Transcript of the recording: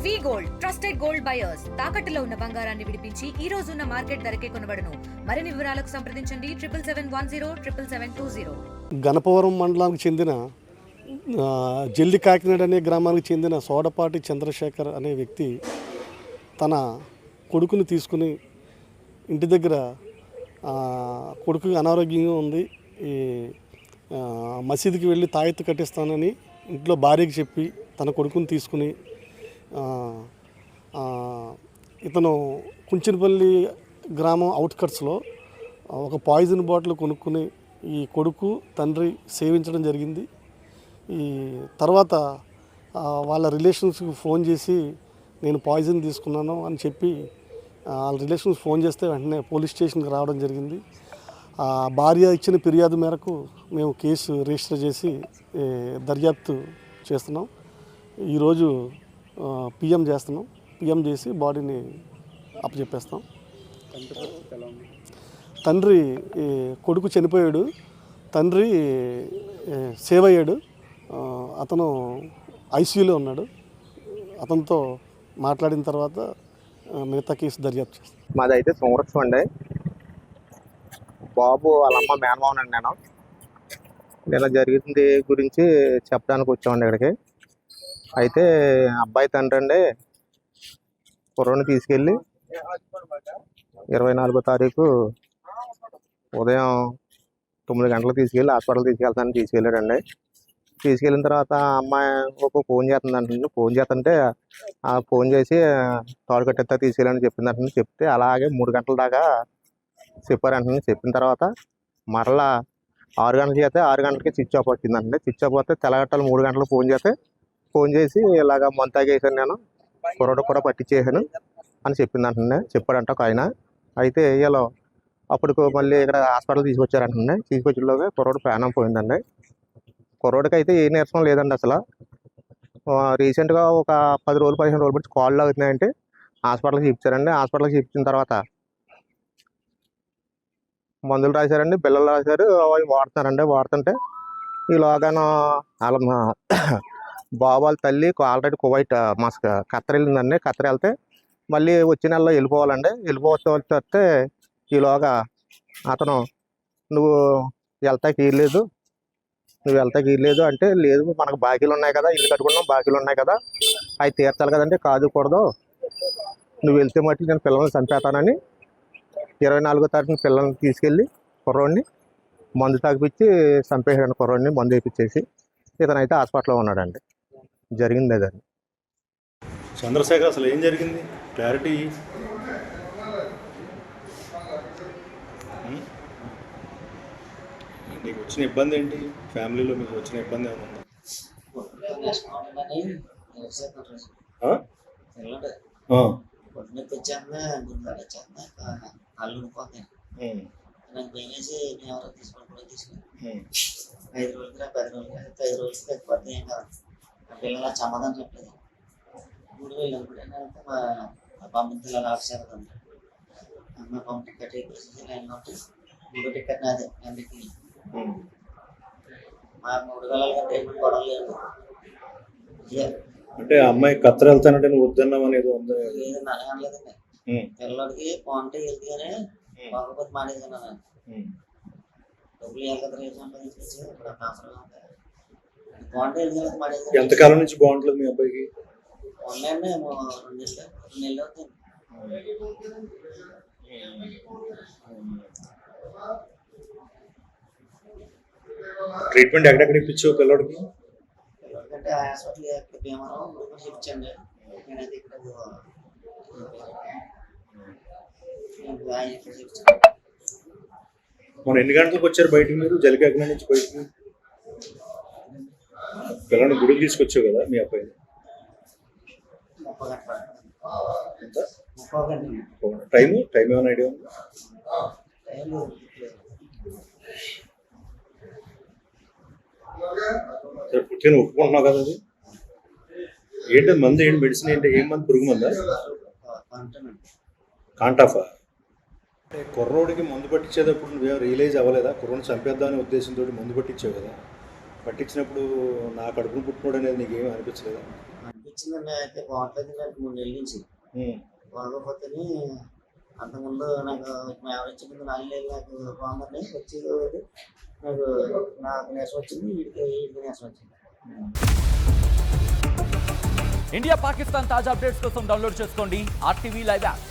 వి gold trusted gold buyers తాకట్టులో ఉన్న బంగారాన్ని విడిపించి ఈ రోజు ఉన్న మార్కెట్ ధరకే కొనబడును. మరిన్ని వివరాలకు సంప్రదించండి 77710720. గణపవరం మండలానికి చెందిన జల్లి కాకినాడ అనే గ్రామానికి చెందిన సోడపాటి చంద్రశేఖర్ అనే వ్యక్తి తన కొడుకుని తీసుకుని ఇంటి దగ్గర కొడుకు అనారోగ్యంగా ఉంది, ఈ మసీదుకి వెళ్ళి తాయెత్తు కట్టిస్తానని ఇంట్లో భార్యకి చెప్పి తన కొడుకుని తీసుకుని ఇతను కుంచినపల్లి గ్రామం అవుట్కట్స్లో ఒక పాయిజన్ బాటిల్ కొనుక్కుని ఈ కొడుకు తండ్రి సేవించడం జరిగింది. ఈ తర్వాత వాళ్ళ రిలేషన్స్కి ఫోన్ చేసి నేను పాయిజన్ తీసుకున్నాను అని చెప్పి వాళ్ళ రిలేషన్స్ ఫోన్ చేస్తే వెంటనే పోలీస్ స్టేషన్కి రావడం జరిగింది. భార్య ఇచ్చిన ఫిర్యాదు మేరకు మేము కేసు రిజిస్టర్ చేసి దర్యాప్తు చేస్తున్నాం. ఈరోజు పిఎం చేస్తున్నాం. పిఎం చేసి బాడీని అప్పచెప్పేస్తాం. తండ్రి కొడుకు చనిపోయాడు, తండ్రి సేవ్ అయ్యాడు. అతను ఐసీయూలో ఉన్నాడు. అతనితో మాట్లాడిన తర్వాత మిగతా కేసు దర్యాప్తు చేస్తాం. మాదైతే సంవత్సరం అండి. బాబు వాళ్ళమ్మ మేనమావన్ అండి. నేను ఇలా జరిగింది గురించి చెప్పడానికి వచ్చామండి ఇక్కడికి. అయితే అబ్బాయి తండ్రి అండి కుర్రని తీసుకెళ్ళి 24వ తారీఖు ఉదయం 9 గంటలకు తీసుకెళ్ళి హాస్పిటల్ తీసుకెళ్తానని తీసుకెళ్ళాడండి. తీసుకెళ్ళిన తర్వాత అమ్మాయి ఒక ఫోన్ చేస్తుందంటే ఫోన్ చేస్తుంటే ఫోన్ చేసి తాడు కట్టేస్తా తీసుకెళ్ళని చెప్పిందంటే చెప్తే అలాగే 3 గంటల దాకా చెప్పారంటే చెప్పిన తర్వాత మరలా 6 గంటలకు చేస్తే 6 గంటలకి స్విచ్ ఆఫ్ వచ్చిందండి. స్విచ్ ఆఫ్ వస్తే తెల్లగట్టాలు 3 గంటలకు ఫోన్ చేసి ఇలాగ మంతాగేసాను, నేను కుర్రోడు కూడా పట్టించేసాను అని చెప్పిందంటే చెప్పాడంట ఒక ఆయన. అయితే ఇలా అప్పుడు మళ్ళీ ఇక్కడ హాస్పిటల్ తీసుకొచ్చారంటే తీసుకొచ్చేలోగా కుర్రోడు ప్రాణం పోయిందండి. కుర్రోడికి అయితే ఏ నీరసం లేదండి. అసలు రీసెంట్గా ఒక 10 రోజులు 15 రోజులు బట్టి కాళ్ళు అవుతున్నాయంటే హాస్పిటల్కి చూపించారండి. హాస్పిటల్కి చూపించిన తర్వాత మందులు రాశారండి, పిల్లలు రాశారు, అవి వాడుతున్నారండి. వాడుతుంటే ఈలోగాను వాళ్ళ బాబు వాళ్ళ తల్లి ఆల్రెడీ కువైట్ ఖత్తర్ వెళ్ళిందండి. ఖత్తర్ వెళ్తే మళ్ళీ వచ్చే నెలలో వెళ్ళిపోవాలండి. వెళ్ళిపోతే ఈలోగా అతను నువ్వు వెళ్తాకి ఇర్లేదు అంటే లేదు మనకు బాకీలు ఉన్నాయి కదా, ఇల్లు కట్టుకున్నాం, బాకీలు ఉన్నాయి కదా, అవి తీర్చాలి కదంటే కాదుకూడదు, నువ్వు వెళ్తే మట్టి నేను పిల్లల్ని చంపేస్తానని 24వ తారీఖున పిల్లల్ని తీసుకెళ్ళి కుర్రోడిని మందు తాగిపించి చంపేసాడు. కుర్రోడిని మందు వేయించేసి ఇతనైతే హాస్పిటల్లో ఉన్నాడండి. జరిగింది అదండి. చంద్రశేఖర్ అసలు ఏం జరిగింది క్లారిటీ? నీకు వచ్చిన ఇబ్బంది ఏంటి? ఫ్యామిలీలో మీకు వచ్చిన ఇబ్బంది ఏమైనా ఉందా? నాకు భయమేసి నేను ఎవరో తీసుకొని 5 రోజులకి 10 రోజులకి 5 రోజులకి తగ్గిపోతే ఏం కాదు. ఆ పిల్లల సమాధానం చెప్పలేదు. 3000 అనుకుంటే మా పంపించి ఇలా ఆఫీసర్దండి. అమ్మాయి పంప టికెట్ వేసేసి లైన్లో ఉంటే 3 టికెట్ నాదే అందుకే మా 3 కంటే ఏమి గొడవ లేదు. అంటే అమ్మాయి ఖత్తర్ వెళ్తానంటే నువ్వు వద్దన్నావు అనేది ఉందా? లేదు అనలేదండి. పిల్లడికి బాగుంటే వెళ్తే కానీ బాగోపోతే మానేదన్నాను. డబ్బులు కదా రేపు సంపాదించుకొచ్చి ఇప్పుడు బాగుంటే వెళ్తే మానేది. ఎంతకాలం నుంచి బాగుంటుంది మీ అబ్బాయికి? ఉన్నాయండి 2 నెలలు అవుతుంది. ట్రీట్మెంట్ ఎక్కడెక్కడ ఇప్పించావు పిల్లడికి? పిల్లడికంటే హాస్పిటల్ భీమవరం చూపించండి. నేనైతే ఇక్కడ మనం ఎన్ని గంటలకు వచ్చారు బయటికి మీరు? జలికాకినాడ నుంచి బయటికి పిల్లల్ని గుడికి తీసుకొచ్చావు కదా మీ అబ్బాయిని? 30 గంటలు. టైం ఏమైనా ఐడియా ఉందా? సరే పుట్టిన ఒప్పుకుంటున్నావు కదా అది ఏంటి? మందు ఏంటి? మెడిసిన్ ఏంటి? ఏం మంది? పురుగు మందా? కాంటాఫా? అంటే కుర్రోడికి మందు పట్టించేటప్పుడు నువ్వేం రియలైజ్ అవ్వలేదా? కుర్రోడిని చంపేద్దామనే ఉద్దేశంతో మందు పట్టించావు కదా. పట్టించినప్పుడు నా కడుపును పుట్టినోడు అనేది నీకేమీ అనిపించలేదా? ఇచ్చిందండి. అయితే బాగోట్లేదు నాకు 3 నెలల నుంచి. బాగోకపోతే అంతకుముందు నాకు యావరేజ్ ముందు 4 నెలలు నాకు బాగుందండి. వచ్చి నాకు నీరసం వచ్చింది, వీడికి నీరసం వచ్చింది. ఇండియా పాకిస్తాన్ తాజా అప్డేట్స్ కోసం డౌన్లోడ్ చేసుకోండి RTV లైవ్ యాప్.